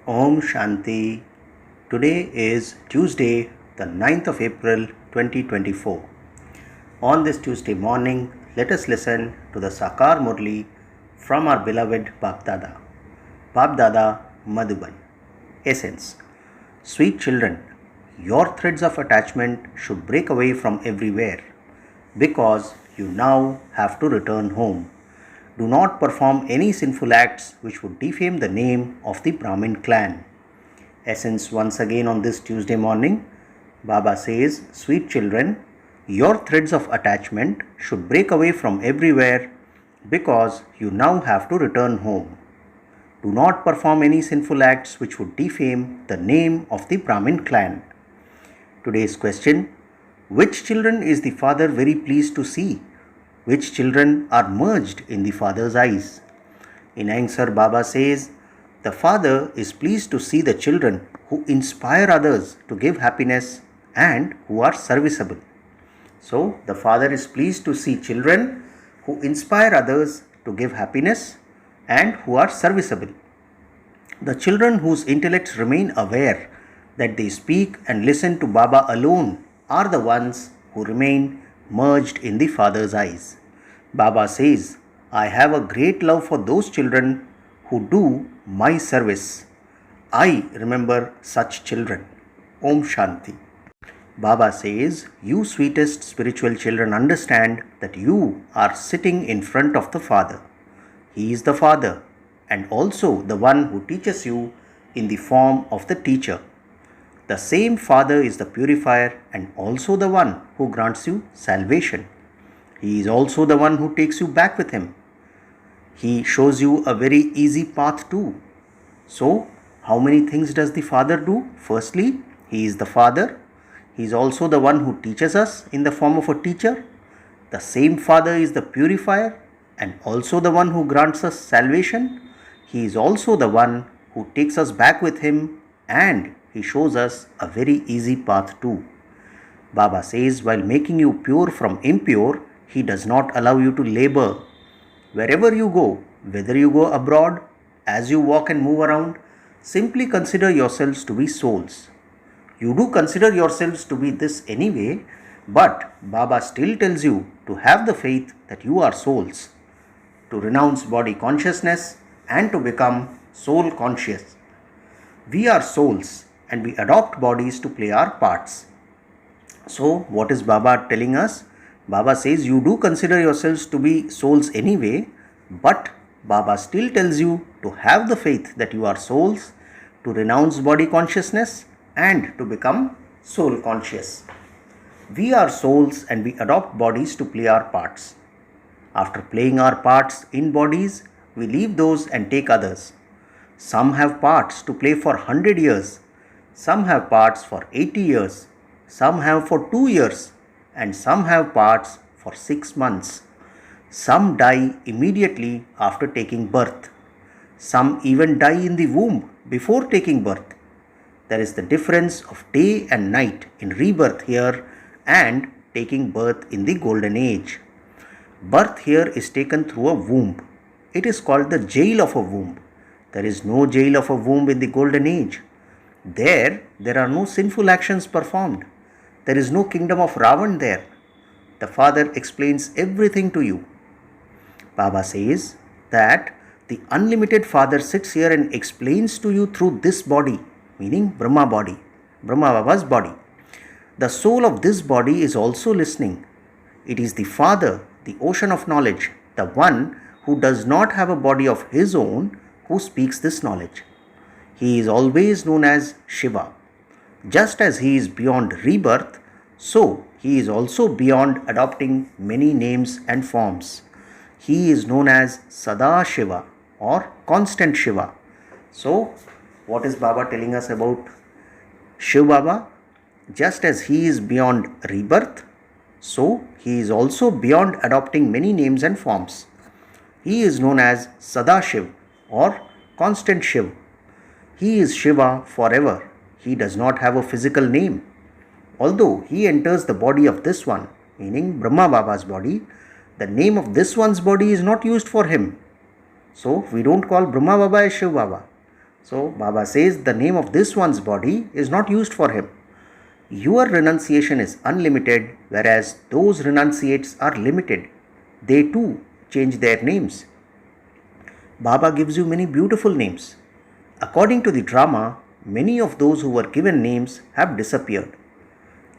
Om Shanti. Today is Tuesday, the 9th of April 2024. On this Tuesday morning, let us listen to the Sakar Murli from our beloved Bap Dada. Bap Dada Madhuban. Essence. Sweet children, your threads of attachment should break away from everywhere because you now have to return home. Do not perform any sinful acts which would defame the name of the Brahmin clan. Essence once again on this Tuesday morning. Baba says, sweet children, your threads of attachment should break away from everywhere because you now have to return home. Do not perform any sinful acts which would defame the name of the Brahmin clan. Today's question, which children is the father very pleased to see? Which children are merged in the father's eyes? In answer, Baba says, the father is pleased to see the children who inspire others to give happiness and who are serviceable. So, the father is pleased to see children who inspire others to give happiness and who are serviceable. The children whose intellects remain aware that they speak and listen to Baba alone are the ones who remain merged in the father's eyes. Baba says, I have a great love for those children who do my service. I remember such children. Om Shanti. Baba says, you sweetest spiritual children understand that you are sitting in front of the Father. He is the Father and also the one who teaches you in the form of the teacher. The same Father is the purifier and also the one who grants you salvation. He is also the one who takes you back with him. He shows you a very easy path too. So, how many things does the Father do? Firstly, he is the Father. He is also the one who teaches us in the form of a teacher. The same Father is the purifier and also the one who grants us salvation. He is also the one who takes us back with him and he shows us a very easy path too. Baba says, while making you pure from impure, he does not allow you to labor. Wherever you go, whether you go abroad, as you walk and move around, simply consider yourselves to be souls. You do consider yourselves to be this anyway, but Baba still tells you to have the faith that you are souls, to renounce body consciousness and to become soul conscious. We are souls and we adopt bodies to play our parts. So, what is Baba telling us? Baba says you do consider yourselves to be souls anyway, but Baba still tells you to have the faith that you are souls, to renounce body consciousness and to become soul conscious. We are souls and we adopt bodies to play our parts. After playing our parts in bodies, we leave those and take others. Some have parts to play for 100 years, some have parts for 80 years, some have for 2 years, and some have parts for 6 months. Some die immediately after taking birth. Some even die in the womb before taking birth. There is the difference of day and night in rebirth here and taking birth in the golden age. Birth here is taken through a womb. It is called the jail of a womb. There is no jail of a womb in the golden age. There are no sinful actions performed. There is no kingdom of Ravan there. The Father explains everything to you. Baba says that the unlimited Father sits here and explains to you through this body, meaning Brahma body, Brahma Baba's body. The soul of this body is also listening. It is the Father, the ocean of knowledge, the one who does not have a body of his own, who speaks this knowledge. He is always known as Shiva. Just as he is beyond rebirth, so he is also beyond adopting many names and forms. He is known as Sada Shiva or constant Shiva. So, what is Baba telling us about Shiv Baba? Just as he is beyond rebirth, so he is also beyond adopting many names and forms. He is known as Sada Shiv or constant Shiv. He is Shiva forever. He does not have a physical name. Although he enters the body of this one, meaning Brahma Baba's body, the name of this one's body is not used for him. So we don't call Brahma Baba as Shiv Baba. So Baba says the name of this one's body is not used for him. Your renunciation is unlimited, whereas those renunciates are limited. They too change their names. Baba gives you many beautiful names. According to the drama, many of those who were given names have disappeared.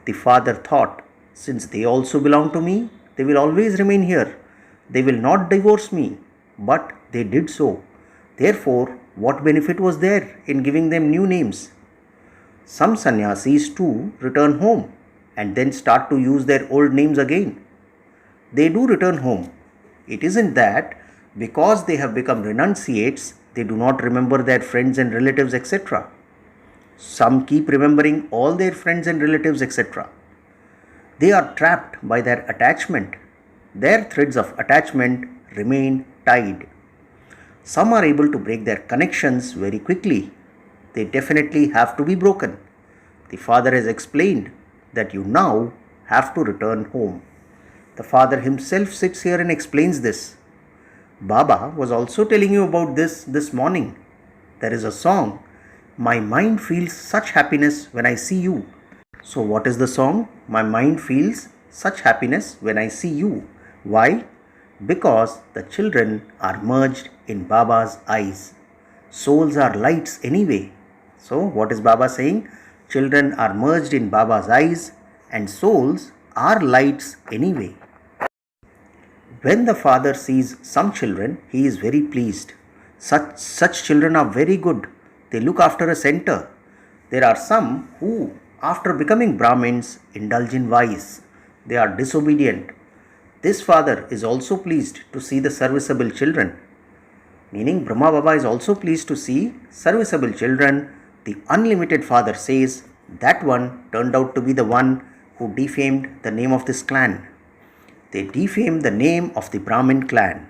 The father thought, since they also belong to me, they will always remain here. They will not divorce me. But they did so. Therefore, what benefit was there in giving them new names? Some sannyasis too return home and then start to use their old names again. They do return home. It isn't that because they have become renunciates, they do not remember their friends and relatives, etc. Some keep remembering all their friends and relatives, etc. They are trapped by their attachment. Their threads of attachment remain tied. Some are able to break their connections very quickly. They definitely have to be broken. The father has explained that you now have to return home. The father himself sits here and explains this. Baba was also telling you about this morning. There is a song, My mind feels such happiness when I see you. So what is the song? My mind feels such happiness when I see you. Why? Because the children are merged in Baba's eyes. Souls are lights anyway. So what is Baba saying? Children are merged in Baba's eyes and souls are lights anyway. When the father sees some children, he is very pleased. Such children are very good. They look after a center. There are some who, after becoming Brahmins, indulge in vice. They are disobedient. This father is also pleased to see the serviceable children. Meaning Brahma Baba is also pleased to see serviceable children. The unlimited father says that one turned out to be the one who defamed the name of this clan. They defamed the name of the Brahmin clan.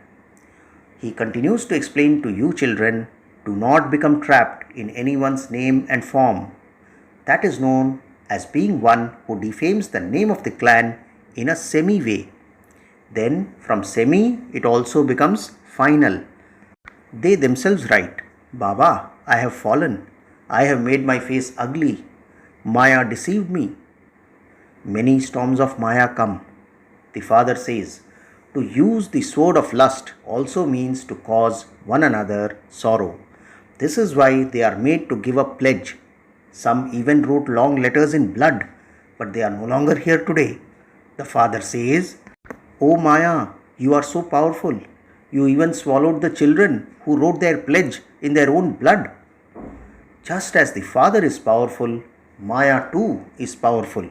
He continues to explain to you children, do not become trapped in anyone's name and form. That is known as being one who defames the name of the clan in a semi-way. Then from semi it also becomes final. They themselves write, Baba, I have fallen. I have made my face ugly. Maya deceived me. Many storms of Maya come. The father says, to use the sword of lust also means to cause one another sorrow. This is why they are made to give a pledge. Some even wrote long letters in blood, but they are no longer here today. The father says, O Maya, you are so powerful. You even swallowed the children who wrote their pledge in their own blood. Just as the father is powerful, Maya too is powerful.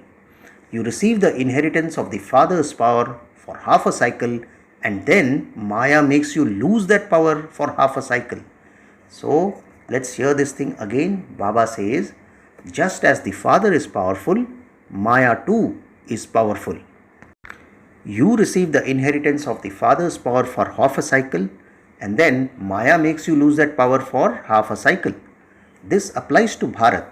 You receive the inheritance of the father's power for half a cycle, and then Maya makes you lose that power for half a cycle. So let's hear this thing again. Baba says, just as the father is powerful, Maya too is powerful. You receive the inheritance of the father's power for half a cycle, and then Maya makes you lose that power for half a cycle. This applies to Bharat.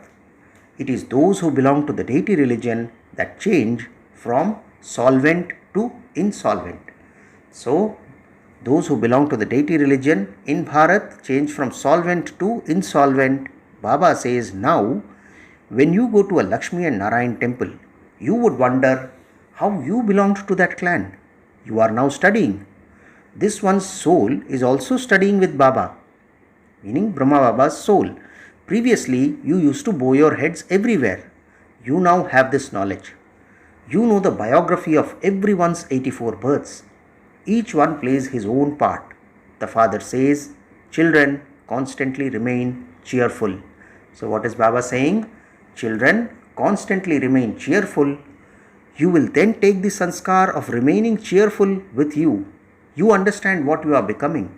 It is those who belong to the deity religion that change from solvent to insolvent. So, those who belong to the deity religion in Bharat change from solvent to insolvent. Baba says now, when you go to a Lakshmi and Narayan temple, you would wonder how you belonged to that clan. You are now studying. This one's soul is also studying with Baba, meaning Brahma Baba's soul. Previously, you used to bow your heads everywhere. You now have this knowledge. You know the biography of everyone's 84 births. Each one plays his own part. The father says, children constantly remain cheerful. So what is Baba saying? Children constantly remain cheerful. You will then take the sanskar of remaining cheerful with you. You understand what you are becoming.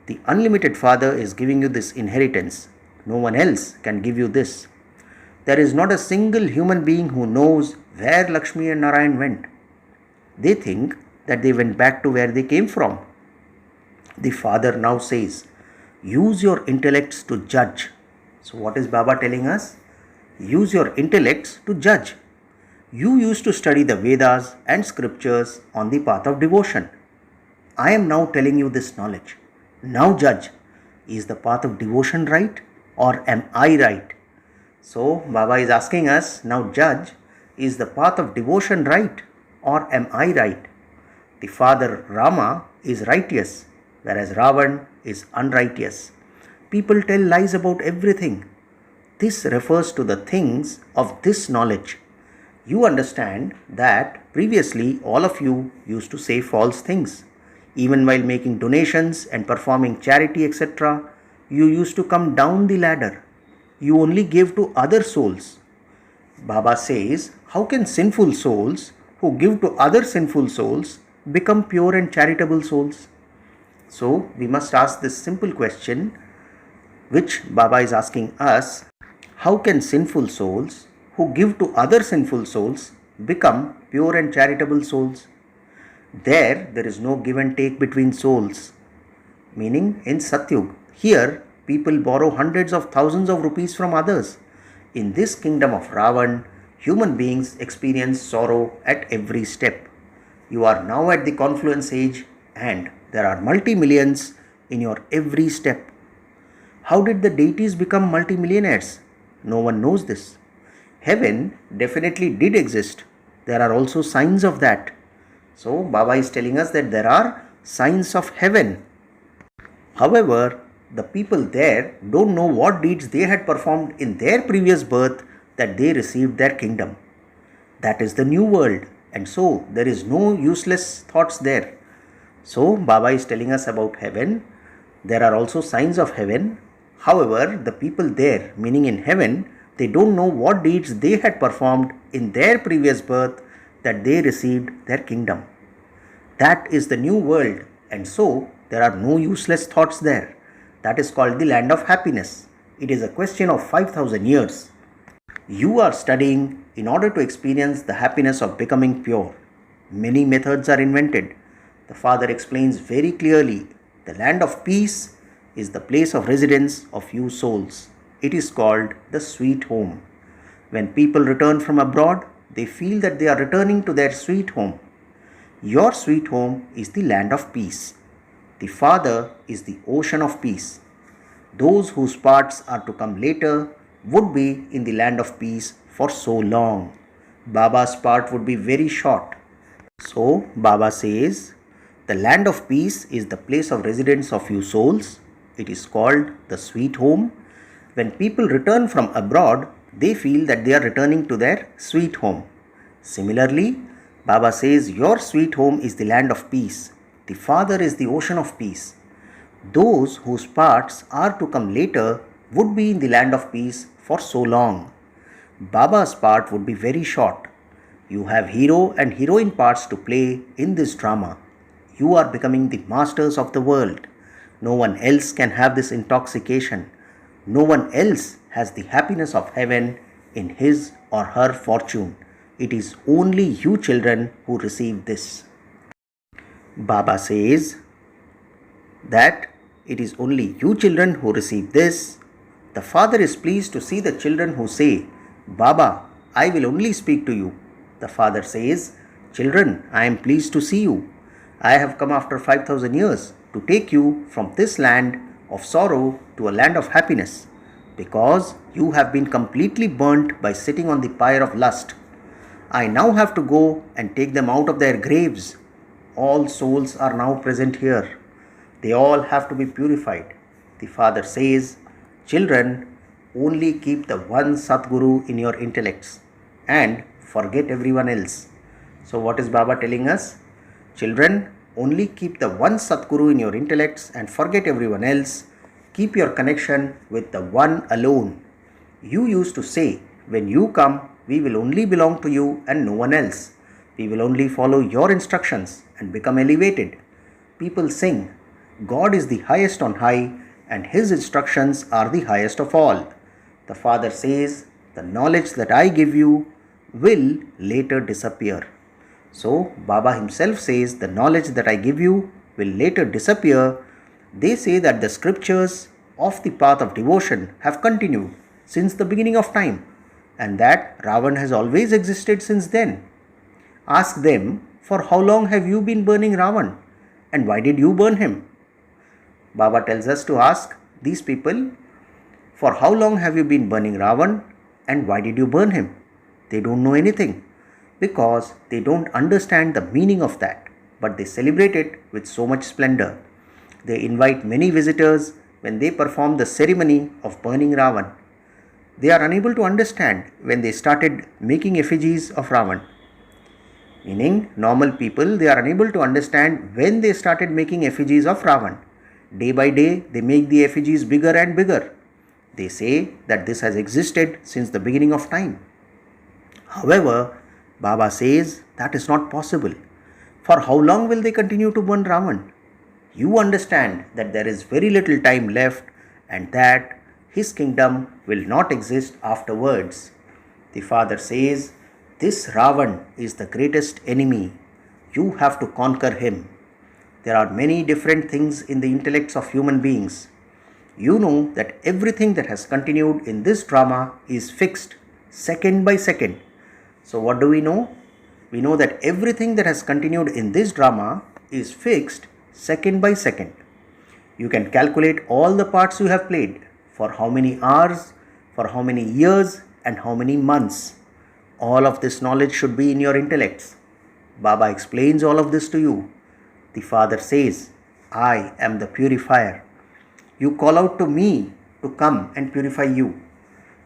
The unlimited father is giving you this inheritance. No one else can give you this. There is not a single human being who knows where Lakshmi and Narayan went. They think that they went back to where they came from. The father now says, use your intellects to judge. So what is Baba telling us? Use your intellects to judge. You used to study the Vedas and scriptures on the path of devotion. I am now telling you this knowledge. Now judge. Is the path of devotion right or am I right? So Baba is asking us, now judge, is the path of devotion right or am I right? The father Rama is righteous, whereas Ravan is unrighteous. People tell lies about everything. This refers to the things of this knowledge. You understand that previously all of you used to say false things. Even while making donations and performing charity, etc., you used to come down the ladder. You only gave to other souls. Baba says, how can sinful souls who give to other sinful souls become pure and charitable souls? So we must ask this simple question, which Baba is asking us: how can sinful souls who give to other sinful souls become pure and charitable souls? There is no give and take between souls. Meaning in Satyug, here people borrow hundreds of thousands of rupees from others. In this kingdom of Ravan, human beings experience sorrow at every step. You are now at the confluence age and there are multi-millions in your every step. How did the deities become multi-millionaires? No one knows this. Heaven definitely did exist. There are also signs of that. So Baba is telling us that there are signs of heaven. However, the people there don't know what deeds they had performed in their previous birth that they received their kingdom. That is the new world, and so there is no useless thoughts there. So Baba is telling us about heaven. There are also signs of heaven. However, the people there, meaning in heaven, they don't know what deeds they had performed in their previous birth that they received their kingdom. That is the new world, and so there are no useless thoughts there. That is called the land of happiness. It is a question of 5,000 years. You are studying in order to experience the happiness of becoming pure. Many methods are invented. The Father explains very clearly, the land of peace is the place of residence of you souls. It is called the sweet home. When people return from abroad, they feel that they are returning to their sweet home. Your sweet home is the land of peace. The Father is the ocean of peace. Those whose parts are to come later would be in the land of peace for so long. Baba's part would be very short. So Baba says, the land of peace is the place of residence of you souls. It is called the sweet home. When people return from abroad, they feel that they are returning to their sweet home. Similarly, Baba says your sweet home is the land of peace. The Father is the ocean of peace. Those whose parts are to come later would be in the land of peace for so long. Baba's part would be very short. You have hero and heroine parts to play in this drama. You are becoming the masters of the world. No one else can have this intoxication. No one else has the happiness of heaven in his or her fortune. It is only you children who receive this. Baba says that it is only you children who receive this. The Father is pleased to see the children who say, Baba, I will only speak to you. The Father says, children, I am pleased to see you. I have come after 5,000 years to take you from this land of sorrow to a land of happiness, because you have been completely burnt by sitting on the pyre of lust. I now have to go and take them out of their graves. All souls are now present here. They all have to be purified. The Father says, children, only keep the one Satguru in your intellects and forget everyone else. So what is Baba telling us? Children, only keep the one Satguru in your intellects and forget everyone else. Keep your connection with the one alone. You used to say, when you come, we will only belong to you and no one else. We will only follow your instructions and become elevated. People sing, God is the highest on high and his instructions are the highest of all. The Father says, the knowledge that I give you will later disappear. So Baba himself says, the knowledge that I give you will later disappear. They say that the scriptures of the path of devotion have continued since the beginning of time, and that Ravan has always existed since then. Ask them, for how long have you been burning Ravan, and why did you burn him? Baba tells us to ask these people, For how long have you been burning Ravan, and why did you burn him? They don't know anything because they don't understand the meaning of that, but they celebrate it with so much splendor. They invite many visitors when they perform the ceremony of burning Ravan. They are unable to understand when they started making effigies of Ravan. Meaning, normal people, they are unable to understand when they started making effigies of Ravan. Day by day, they make the effigies bigger and bigger. They say that this has existed since the beginning of time. However, Baba says that is not possible. For how long will they continue to burn Ravan? You understand that there is very little time left and that his kingdom will not exist afterwards. The father says, this Ravan is the greatest enemy. You have to conquer him. There are many different things in the intellects of human beings. You know that everything that has continued in this drama is fixed second by second. So what do we know? We know that everything that has continued in this drama is fixed second by second. You can calculate all the parts you have played, for how many hours, for how many years, and how many months. All of this knowledge should be in your intellects. Baba explains all of this to you. The father says, I am the purifier. You call out to me to come and purify you.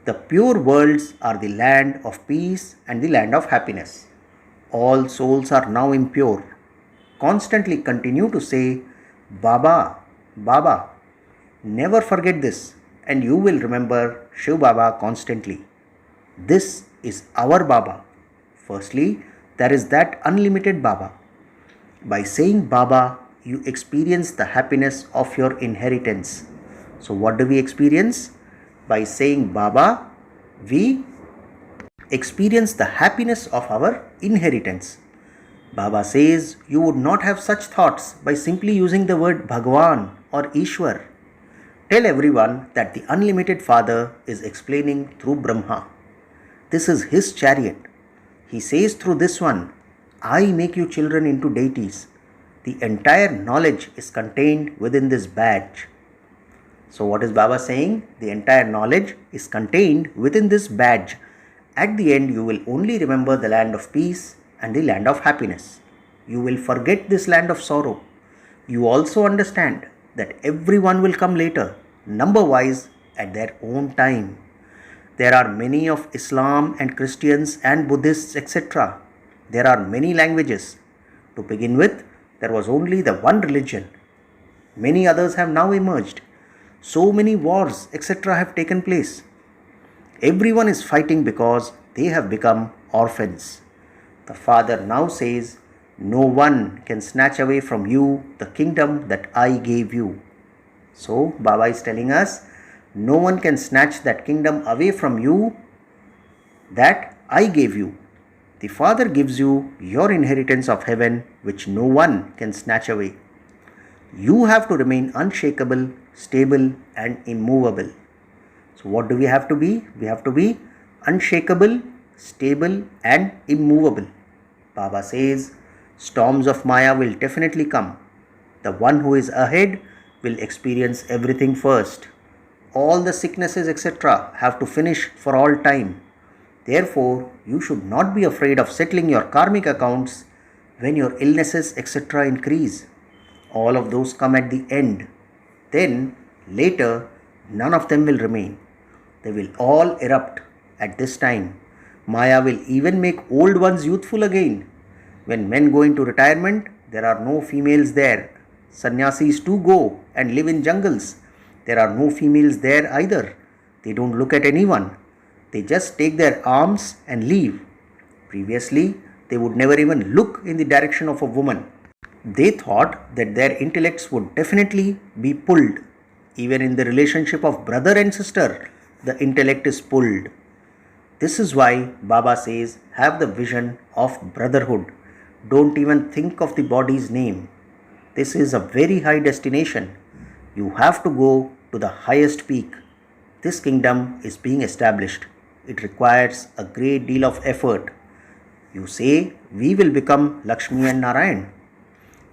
The pure worlds are the land of peace and the land of happiness. All souls are now impure. Constantly continue to say, Baba, Baba. Never forget this, and you will remember Shiv Baba constantly. This is our Baba. Firstly, there is that unlimited Baba. By saying Baba, you experience the happiness of your inheritance. So what do we experience? By saying Baba, we experience the happiness of our inheritance. Baba says you would not have such thoughts by simply using the word Bhagwan or Ishwar. Tell everyone that the unlimited Father is explaining through Brahma. This is his chariot. He says through this one, I make you children into deities. The entire knowledge is contained within this badge. So what is Baba saying? The entire knowledge is contained within this badge. At the end, you will only remember the land of peace and the land of happiness. You will forget this land of sorrow. You also understand that everyone will come later, number-wise, at their own time. There are many of Islam and Christians and Buddhists, etc. There are many languages. To begin with, there was only the one religion. Many others have now emerged. So many wars, etc. have taken place. Everyone is fighting because they have become orphans. The Father now says, no one can snatch away from you the kingdom that I gave you. So Baba is telling us, no one can snatch that kingdom away from you that I gave you. The Father gives you your inheritance of heaven, which no one can snatch away. You have to remain unshakable, stable, and immovable. So what do we have to be? We have to be unshakable, stable, and immovable. Baba says, storms of Maya will definitely come. The one who is ahead will experience everything first. All the sicknesses, etc. have to finish for all time. Therefore, you should not be afraid of settling your karmic accounts when your illnesses, etc. increase. All of those come at the end. Then, later, none of them will remain. They will all erupt at this time. Maya will even make old ones youthful again. When men go into retirement, there are no females there. Sannyasis too go and live in jungles. There are no females there either. They don't look at anyone. They just take their arms and leave. Previously, they would never even look in the direction of a woman. They thought that their intellects would definitely be pulled. Even in the relationship of brother and sister, the intellect is pulled. This is why Baba says, have the vision of brotherhood. Don't even think of the body's name. This is a very high destination. You have to go to the highest peak. This kingdom is being established. It requires a great deal of effort. You say, we will become Lakshmi and Narayan.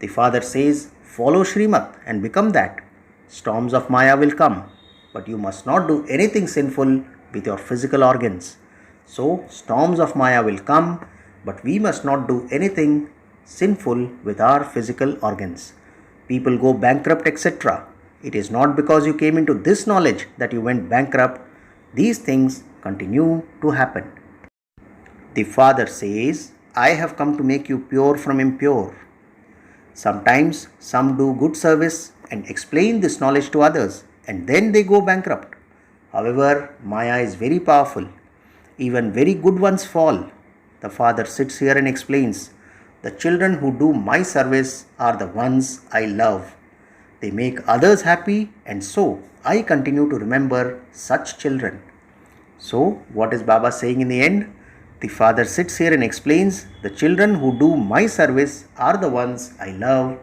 The Father says, follow Srimat and become that. Storms of Maya will come. but you must not do anything sinful with your physical organs. So, storms of Maya will come, but we must not do anything sinful with our physical organs. People go bankrupt, etc. It is not because you came into this knowledge that you went bankrupt. These things continue to happen. The Father says, I have come to make you pure from impure. Sometimes some do good service and explain this knowledge to others, and then they go bankrupt. However, Maya is very powerful. Even very good ones fall. The Father sits here and explains, the children who do my service are the ones I love. They make others happy, and so I continue to remember such children. So, what is Baba saying in the end? The Father sits here and explains, the children who do my service are the ones I love.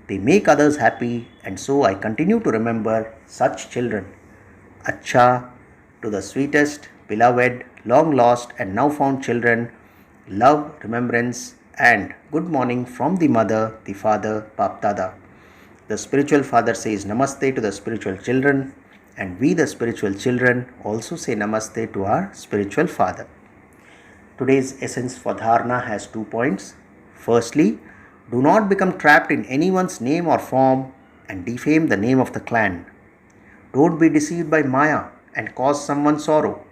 They make others happy, and so I continue to remember such children. Acha, to the sweetest, beloved, long lost and now found children, love, remembrance and good morning from the mother, the father, Bap Dada. The spiritual father says namaste to the spiritual children, and we the spiritual children also say namaste to our spiritual father. Today's essence for dharana has 2 points. Firstly, do not become trapped in anyone's name or form and defame the name of the clan. Don't be deceived by Maya and cause someone sorrow.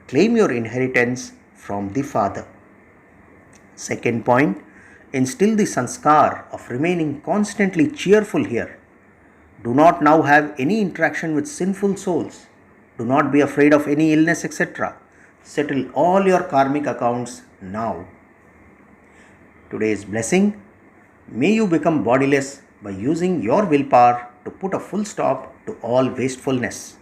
Claim your inheritance from the Father. Second point, instill the sanskar of remaining constantly cheerful here. Do not now have any interaction with sinful souls. Do not be afraid of any illness, etc. Settle all your karmic accounts now. Today's blessing, may you become bodiless by using your willpower to put a full stop to all wastefulness.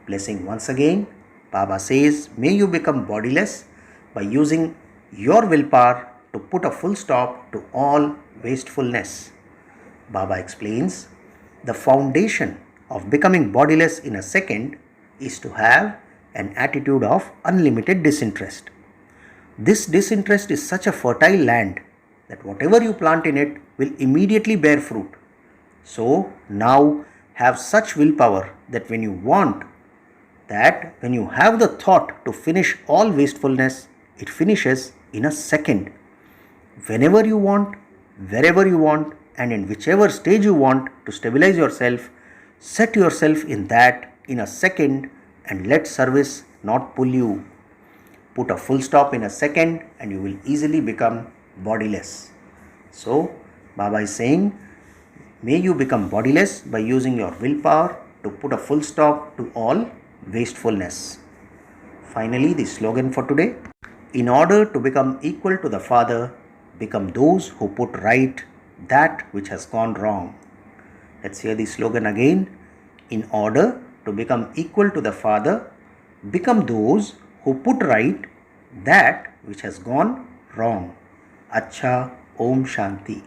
Blessing once again, Baba says, may you become bodiless by using your willpower to put a full stop to all wastefulness. Baba explains, the foundation of becoming bodiless in a second is to have an attitude of unlimited disinterest. This disinterest is such a fertile land that whatever you plant in it will immediately bear fruit. So now have such willpower that when you have the thought to finish all wastefulness, it finishes in a second. Whenever you want, wherever you want, and in whichever stage you want to stabilize yourself, set yourself in that in a second and let service not pull you. Put a full stop in a second and you will easily become bodiless. So, Baba is saying, may you become bodiless by using your willpower to put a full stop to all wastefulness. Finally, the slogan for today, in order to become equal to the Father, become those who put right that which has gone wrong. Let's hear the slogan again. In order to become equal to the Father, become those who put right that which has gone wrong. Acha, Om Shanti.